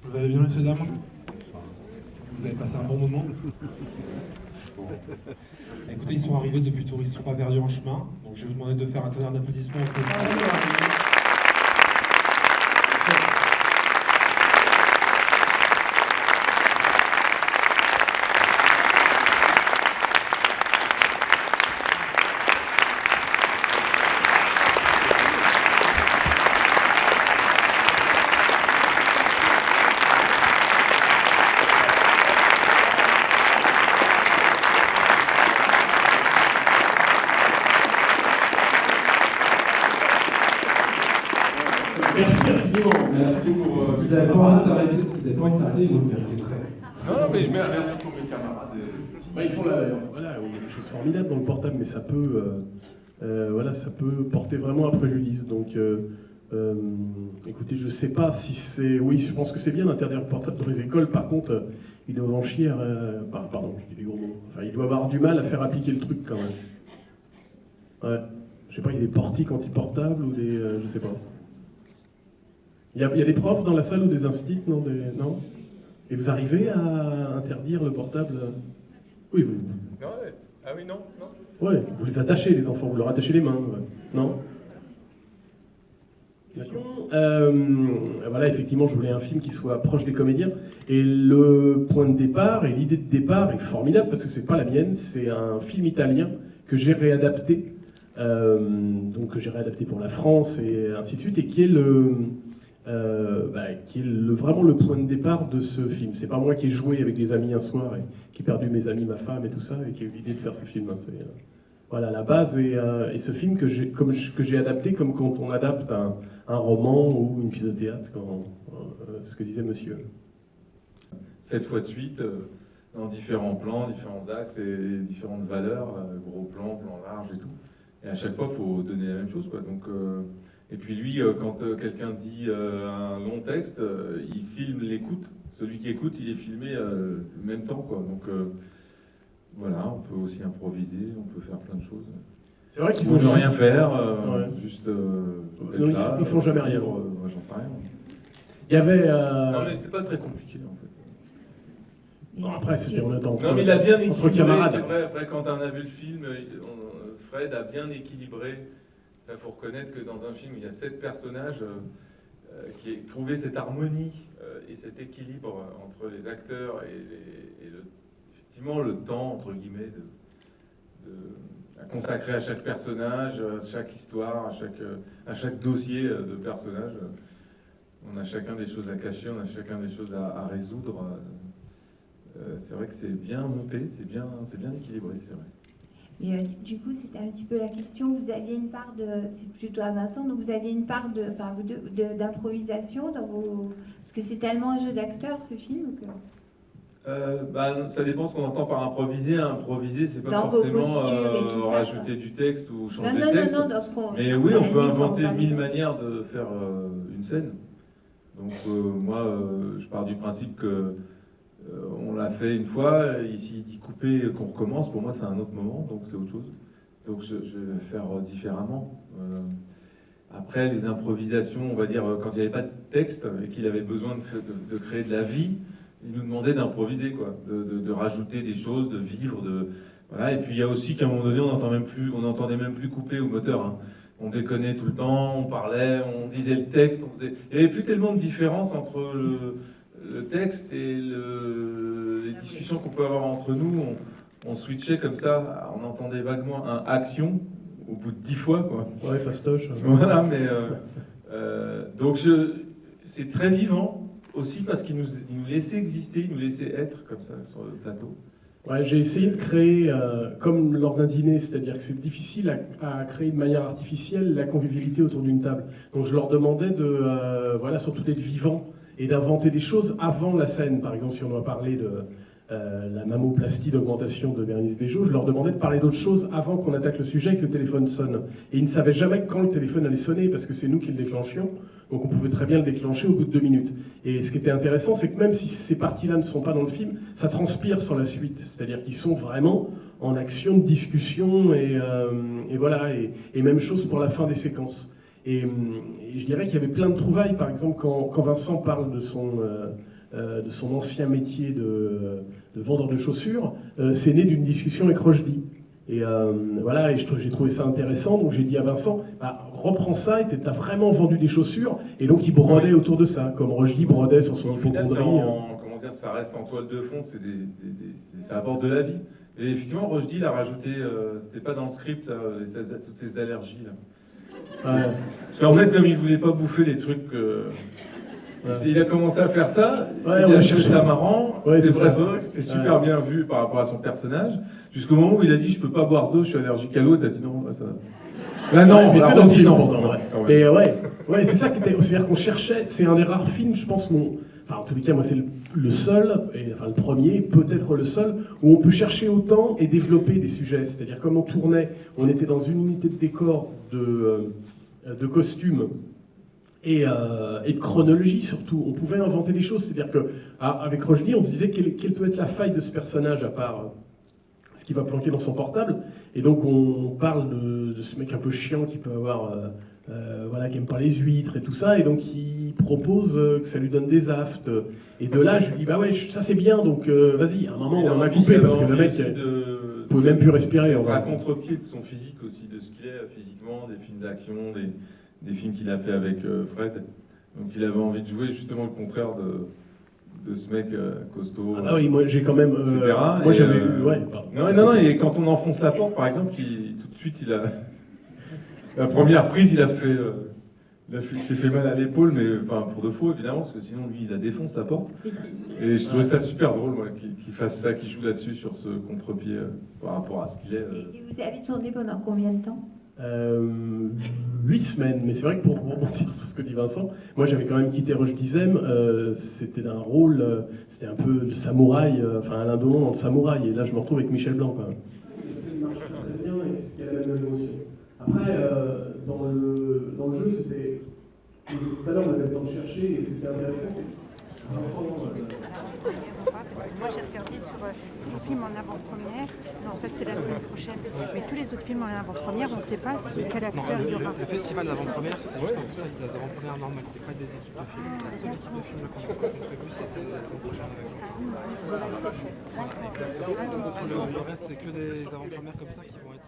Vous allez bien, messieurs, dames? Vous avez passé un bon moment? Écoutez, ils sont arrivés depuis Touristes, ils ne sont pas perdus en chemin. Donc je vais vous demander de faire un tonnerre d'applaudissements. Merci infiniment. Merci pour. Vous avez pas envie de s'arrêter. Vous avez pas envie de s'arrêter, vous le méritez très. Non, mais je merci pour mes camarades. Bah, ils sont là d'ailleurs. Voilà, il y a des choses formidables dans le portable, mais ça peut, voilà, ça peut porter vraiment un préjudice. Donc, écoutez, je sais pas si c'est. Oui, je pense que c'est bien d'interdire le portable dans les écoles. Par contre, ils doivent en chier. Pardon, je dis des gros mots. Enfin, ils doivent avoir du mal à faire appliquer le truc quand même. Ouais. Je sais pas, il y a des portiques anti-portables ou des. Je sais pas. Il y a des profs dans la salle ou des instituts, non, non. Et vous arrivez à interdire le portable? Oui, vous. Non, ouais. Ah oui, non, non. Ouais, vous les attachez, les enfants, vous leur attachez les mains, ouais. Non? Voilà, effectivement, je voulais un film qui soit proche des comédiens. Et le point de départ et l'idée de départ est formidable parce que c'est pas la mienne, c'est un film italien que j'ai réadapté, donc que j'ai réadapté pour la France et ainsi de suite, et qui est vraiment le point de départ de ce film. C'est pas moi qui ai joué avec des amis un soir et qui ai perdu mes amis, ma femme et tout ça, et qui a eu l'idée de faire ce film. Hein. C'est voilà la base et ce film que j'ai adapté comme quand on adapte un roman ou une pièce de théâtre, ce que disait monsieur. 7 fois de suite, dans différents plans, différents axes et différentes valeurs, gros plan, plan large et tout. Et à chaque fois, il faut donner la même chose, quoi. Donc, et puis lui, quand quelqu'un dit un long texte, il filme l'écoute. Celui qui écoute, il est filmé en même temps, quoi. Donc voilà, on peut aussi improviser, on peut faire plein de choses. C'est vrai qu'ils ne font rien faire, ouais. Juste non, là. Ils font jamais rien. Moi, j'en sais rien. Il y avait. Non, mais c'est pas très compliqué en fait. Non, après, c'était en temps. Non, mais il a bien équilibré. Camarades. C'est vrai. Après, quand on a vu le film, Fred a bien équilibré. Ça, faut reconnaître que dans un film où il y a 7 personnages, qui ait trouvé cette harmonie et cet équilibre entre les acteurs et effectivement le temps entre guillemets à consacrer à chaque personnage, à chaque histoire, à chaque dossier de personnage. On a chacun des choses à cacher, on a chacun des choses à résoudre. C'est vrai que c'est bien monté, c'est bien équilibré, c'est vrai. Et du coup, c'était un petit peu la question. Vous aviez une part c'est plutôt à Vincent, donc vous aviez une part d'improvisation dans vos, parce que c'est tellement un jeu d'acteur ce film que. Ça dépend ce qu'on entend par improviser. Improviser, c'est pas dans forcément rajouter du texte ou changer de texte. Non, dans ce qu'on. Mais oui, on peut inventer 1000 manières de faire une scène. Donc moi, je pars du principe que on l'a fait une fois. Ici, dit couper, qu'on recommence. Pour moi, c'est un autre moment, donc c'est autre chose. Donc je vais faire différemment. Après, les improvisations, on va dire, quand il n'y avait pas de texte et qu'il avait besoin de créer de la vie, il nous demandait d'improviser, quoi, de rajouter des choses, de vivre, voilà. Et puis il y a aussi qu'à un moment donné, on n'entendait même plus couper au moteur. Hein. On déconnait tout le temps, on parlait, on disait le texte, il n'y avait plus tellement de différence entre le texte et les discussions qu'on peut avoir entre nous. On switchait comme ça, on entendait vaguement un action au bout de 10 fois, quoi. Ouais, fastoche. Voilà, mais donc c'est très vivant aussi parce qu'il nous laissait exister, il nous laissait être comme ça sur le plateau. Ouais, j'ai essayé de créer, comme lors d'un dîner, c'est-à-dire que c'est difficile à créer de manière artificielle la convivialité autour d'une table. Donc je leur demandais surtout d'être vivants et d'inventer des choses avant la scène. Par exemple, si on doit parler la mammoplastie d'augmentation de Bérénice Bejo, je leur demandais de parler d'autre chose avant qu'on attaque le sujet et que le téléphone sonne. Et ils ne savaient jamais quand le téléphone allait sonner, parce que c'est nous qui le déclenchions, donc on pouvait très bien le déclencher au bout de 2 minutes. Et ce qui était intéressant, c'est que même si ces parties-là ne sont pas dans le film, ça transpire sur la suite, c'est-à-dire qu'ils sont vraiment en action de discussion, et voilà, et même chose pour la fin des séquences. Et je dirais qu'il y avait plein de trouvailles, par exemple, quand Vincent parle de son ancien métier de vendeur de chaussures, c'est né d'une discussion avec Rochdy. Et voilà, et j'ai trouvé ça intéressant, donc j'ai dit à Vincent, bah, reprends ça, et t'as vraiment vendu des chaussures, et donc il brodait autour de ça, comme Rochdy brodait sur son hypocondrie. Comment dire, ça reste en toile de fond, ça apporte de la vie. Et effectivement, Rochdy l'a rajouté, c'était pas dans le script, ça, toutes ces allergies là. Ouais. Parce qu'en fait, comme il voulait pas bouffer les trucs, il a commencé à faire ça, Ouais, il a cherché trouvé ça marrant, ouais, c'était c'est vrai, ça. c'était super bien vu par rapport à son personnage, jusqu'au moment où il a dit je peux pas boire d'eau, je suis allergique à l'eau, t'as dit non, là ça... Là non, mais là, c'est dans le film, non, pourtant, non, ouais. quand même. Mais ouais, c'est ça qui était. C'est-à-dire qu'on cherchait, c'est un des rares films, je pense, enfin en tous les cas, moi c'est le seul, enfin le premier, peut-être le seul, où on peut chercher autant et développer des sujets. C'est-à-dire comme on tournait, on était dans une unité de décor, de costumes et de chronologie surtout. On pouvait inventer des choses. C'est-à-dire qu'avec Rochdy, on se disait quelle peut être la faille de ce personnage à part ce qu'il va planquer dans son portable. Et donc on parle de ce mec un peu chiant qui peut avoir, voilà, qui aime pas les huîtres et tout ça, et donc il propose que ça lui donne des aftes. Et de là, je lui dis bah ouais, ça c'est bien, donc vas-y. À un moment, on en a coupé parce que le mec pouvait même plus respirer. On va à contre-pied de son physique aussi, de ce qu'il est physiquement, des films d'action, des films qu'il a fait avec Fred. Donc il avait envie de jouer justement le contraire de ce mec costaud. Ah oui, moi j'ai quand même. etc. Moi j'avais eu. Ouais, non, et quand on enfonce la porte, par exemple, tout de suite, il a. La première prise, il s'est fait mal à l'épaule, mais enfin, pour de faux, évidemment, parce que sinon, lui, il la défonce la porte. Et je trouvais ça super drôle, moi, qu'il fasse ça, qu'il joue là-dessus, sur ce contre-pied, par rapport à ce qu'il est. Et vous avez tourné pendant combien de temps 8 semaines, mais c'est vrai que pour rebondir sur ce que dit Vincent, moi j'avais quand même quitté Roche Dizem, c'était un rôle, c'était un peu le samouraï, enfin Alain Delon dans le samouraï, et là je me retrouve avec Michel Blanc quand même. Ça marche très bien et c'était la même émotion. Après, dans le jeu, c'était. Tout à l'heure on avait le temps de chercher et c'était intéressant. Vincent, moi j'ai regardé sur les films en avant-première, non ça c'est la semaine prochaine, mais tous les autres films en avant-première on ne sait pas quel acteur il y aura. Le festival d'avant-première c'est juste pour ça des avant-premières normales, c'est pas des équipes de films. La seule équipe de films qu'on a prévue c'est celle de la semaine prochaine avec nous. Exactement, le reste c'est que des avant-premières comme ça qui vont être...